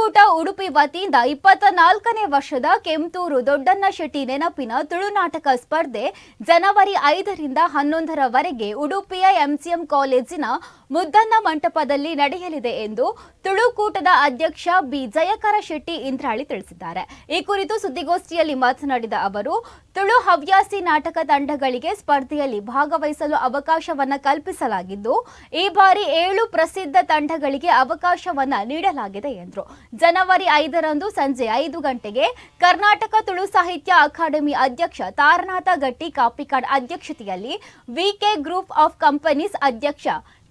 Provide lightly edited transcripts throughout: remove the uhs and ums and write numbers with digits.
ತುಳುಕೂಟ ಉಡುಪಿ ವತಿಯಿಂದ 24ನೇ ವರ್ಷದ ಕೆಂತೂರು ದೊಡ್ಡಣ್ಣ ಶೆಟ್ಟಿ ನೆನಪಿನ ತುಳು ನಾಟಕ ಸ್ಪರ್ಧೆ ಜನವರಿ 5ರಿಂದ 11ರವರೆಗೆ ಉಡುಪಿಯ ಎಂಸಿಎಂ ಕಾಲೇಜಿನ ಮುದ್ದಣ್ಣ ಮಂಟಪದಲ್ಲಿ ನಡೆಯಲಿದೆ ಎಂದು ತುಳುಕೂಟದ ಅಧ್ಯಕ್ಷ ಬಿ ಜಯಕರ ಶೆಟ್ಟಿ ಇಂದ್ರಾಳಿ ತಿಳಿಸಿದ್ದಾರೆ. ಈ ಕುರಿತು ಸುದ್ದಿಗೋಷ್ಠಿಯಲ್ಲಿ ಮಾತನಾಡಿದ ಅವರು, ತುಳು ಹವ್ಯಾಸಿ ನಾಟಕ ತಂಡಗಳಿಗೆ ಸ್ಪರ್ಧೆಯಲ್ಲಿ ಭಾಗವಹಿಸಲು ಅವಕಾಶವನ್ನು ಕಲ್ಪಿಸಲಾಗಿದ್ದು, ಈ ಬಾರಿ 7 ಪ್ರಸಿದ್ಧ ತಂಡಗಳಿಗೆ ಅವಕಾಶವನ್ನ ನೀಡಲಾಗಿದೆ ಎಂದರು. ಜನವರಿ 5ರಂದು ಸಂಜೆ 5 ಗಂಟೆಗೆ ಕರ್ನಾಟಕ ತುಳು ಸಾಹಿತ್ಯ ಅಕಾಡೆಮಿ ಅಧ್ಯಕ್ಷ ತಾರನಾಥ ಗಟ್ಟಿ ಕಾಪಿಕಾಡ್ ಅಧ್ಯಕ್ಷತೆಯಲ್ಲಿ ವಿಕೆ ಗ್ರೂಪ್ ಆಫ್ ಕಂಪನೀಸ್ ಅಧ್ಯಕ್ಷ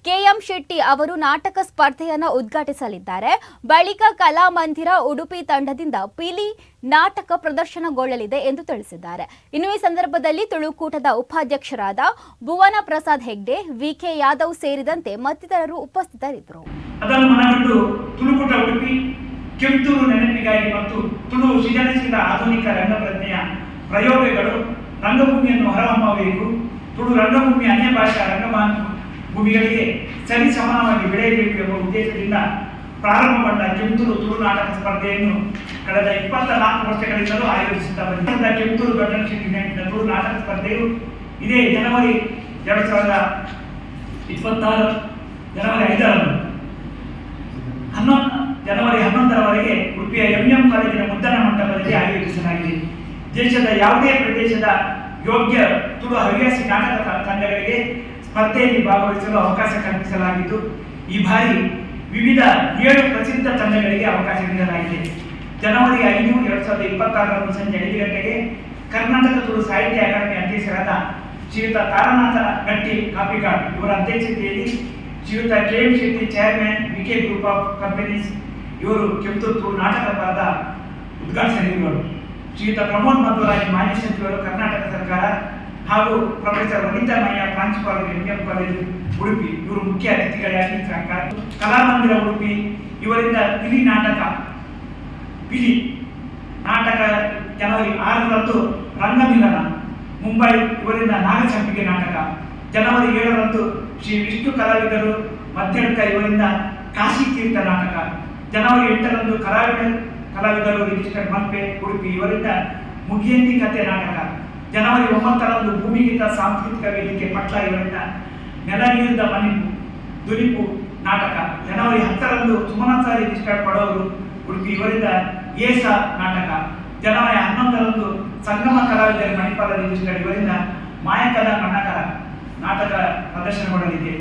ಕೆಎಂ ಶೆಟ್ಟಿ ಅವರು ನಾಟಕ ಸ್ಪರ್ಧೆಯನ್ನು ಉದ್ಘಾಟಿಸಲಿದ್ದಾರೆ. ಬಳಿಕ ಕಲಾಮಂದಿರ ಉಡುಪಿ ತಂಡದಿಂದ ಪಿಲಿ ನಾಟಕ ಪ್ರದರ್ಶನಗೊಳ್ಳಲಿದೆ ಎಂದು ತಿಳಿಸಿದ್ದಾರೆ. ಇನ್ನು ಈ ಸಂದರ್ಭದಲ್ಲಿ ತುಳುಕೂಟದ ಉಪಾಧ್ಯಕ್ಷರಾದ ಭುವನ ಪ್ರಸಾದ್ ಹೆಗ್ಡೆ, ವಿಕೆ ಯಾದವ್ ಸೇರಿದಂತೆ ಮತ್ತಿತರರು ಉಪಸ್ಥಿತರಿದ್ದರು. ಅದನ್ನು ಮನಗಂಡು ತುಳುಕೂಟ ಉಡುಪಿ ಕೆಂತೂರು ನೆನಪಿಗಾಗಿ ಮತ್ತು ತುಳು ಸೃಜನಶೀಲ ಆಧುನಿಕ ರಂಗಪ್ರಜ್ಞೆಯ ಪ್ರಯೋಗಗಳು ರಂಗಭೂಮಿಯನ್ನು ಹೊರಹೊಮ್ಮಬೇಕು, ತುಳು ರಂಗಭೂಮಿ ಅನ್ಯ ಭಾಷಾ ರಂಗಭೂಮಿಗಳಿಗೆ ಸರಿ ಸಮಾನವಾಗಿ ಬೆಳೆಯಬೇಕು ಎಂಬ ಉದ್ದೇಶದಿಂದ ಪ್ರಾರಂಭಗೊಂಡ ಕೆಂತೂರು ತುಳು ನಾಟಕ ಸ್ಪರ್ಧೆಯನ್ನು ಕಳೆದ 24 ವರ್ಷಗಳಿಂದಲೂ ಆಯೋಜಿಸುತ್ತಾ ಬಂದಿದ್ದ ಕೆಂತೂರು ದೊಡ್ಡಣ್ಣ ಶೆಟ್ಟಿ ನೆನಪಿನ ತುಳು ನಾಟಕ ಸ್ಪರ್ಧೆಯು ಇದೇ ಜನವರಿ 2026 ಜನವರಿ 5ರಂದು ಜನವರಿ 11ರವರೆಗೆ ಉಡುಪಿಯ ಎಂಎಂ ಕಾಲೇಜಿನ ಮುದ್ದಣ್ಣ ಮಂಟಪದಲ್ಲಿ ಆಯೋಜಿಸಲಾಗಿದೆ. ದೇಶದ ಯಾವುದೇ ಪ್ರದೇಶದ ಯೋಗ್ಯ ತುಳು ಹವ್ಯಾಸಿ ನಾಟಕ ತಂಡಗಳಿಗೆ ಸ್ಪರ್ಧೆಯಲ್ಲಿ ಭಾಗವಹಿಸಲು ಅವಕಾಶ ಕಲ್ಪಿಸಲಾಗಿದ್ದು, ಈ ಬಾರಿ ವಿವಿಧ 7 ಪ್ರಸಿದ್ಧ ತಂಡಗಳಿಗೆ ಅವಕಾಶ ನೀಡಲಾಗಿದೆ. ಜನವರಿ 5, 2026ರಂದು ಸಂಜೆ 5 ಗಂಟೆಗೆ ಕರ್ನಾಟಕ ತುಳು ಸಾಹಿತ್ಯ ಅಕಾಡೆಮಿ ಅಧ್ಯಕ್ಷರಾದ ಶ್ರೀಯುತ ತಾರನಾಥ ಗಟ್ಟಿ ಕಾಪಿಕಾಡ್ ಇವರ ಅಧ್ಯಕ್ಷತೆಯಲ್ಲಿ ಶ್ರೀಯುತ K M Shetty chairman, V K group of companies ಇವರು ಕೆಂತೂರು ತುಳು ನಾಟಕದ ಉದ್ಘಾಟಿಸಲಿರುವರು. ಶ್ರೀಯುತ ಪ್ರಮೋದ್ ಮಧ್ವರಾಜ್ ಮಾಜಿ ಸಚಿವರು, ಕರ್ನಾಟಕ ಸರ್ಕಾರ ಹಾಗೂ ಪ್ರೊಫೆಸರ್ ವನಿತಾ ಮಯ್ಯ ಪ್ರಾಂಶುಪಾಲರು, ಎಂಎಂ ಕಾಲೇಜು ಉಡುಪಿ ಇವರು ಮುಖ್ಯ ಅತಿಥಿಗಳಾಗಿ ಕಲಾಮಂದಿರ ಉಡುಪಿ ಇವರಿಂದ ಪಿಲಿ ನಾಟಕ ಜನವರಿ 6ರಂದು ರಂಗಮಿಲನ ಮುಂಬೈ ಇವರಿಂದ ನಾಗಚಂಪಿಗೆ ನಾಟಕ, ಜನವರಿ 7ರಂದು ಶ್ರೀ ವಿಷ್ಣು ಕಲಾವಿದರು ಮಧ್ಯಡ್ಕ ಇವರಿಂದ ಕಾಶಿ ತೀರ್ಥ ನಾಟಕ, ಜನವರಿ 8ರಂದು ಕಲಾವಿದರು ರಿಜಿಸ್ಟರ್ಡ್ ಮಲ್ಪೆ ಉಡುಪಿ ಇವರಿಂದ ಮುಗಿಯಂತಿ ಕಥೆ ನಾಟಕ, ಜನವರಿ 9ರಂದು ಭೂಮಿಗೀತ ಸಾಂಸ್ಕೃತಿಕ ವೇದಿಕೆ ಪಟ್ಲ ಇವರಿಂದ ನೆಲ ನೀರಿದ ದುಲಿಪು ನಾಟಕ, ಜನವರಿ 10ರಂದು ಸುಮನಸಾರಿ ರಿಜಿಸ್ಟರ್ಡ್ ಪಡೋರು ಉಡುಪಿ ಇವರಿಂದ ಏಸ ನಾಟಕ, ಜನವರಿ 11ರಂದು ಸಂಗಮ ಕಲಾವಿದರು ಮಣಿಪಾಲ ರಿಜಿಸ್ಟರ್ಡ್ ಇವರಿಂದ ಮಾಯಕದ ಮಣ್ಣಕರ ನಾಟಕ ಪ್ರದರ್ಶನಗೊಳ್ಳಲಿದೆ.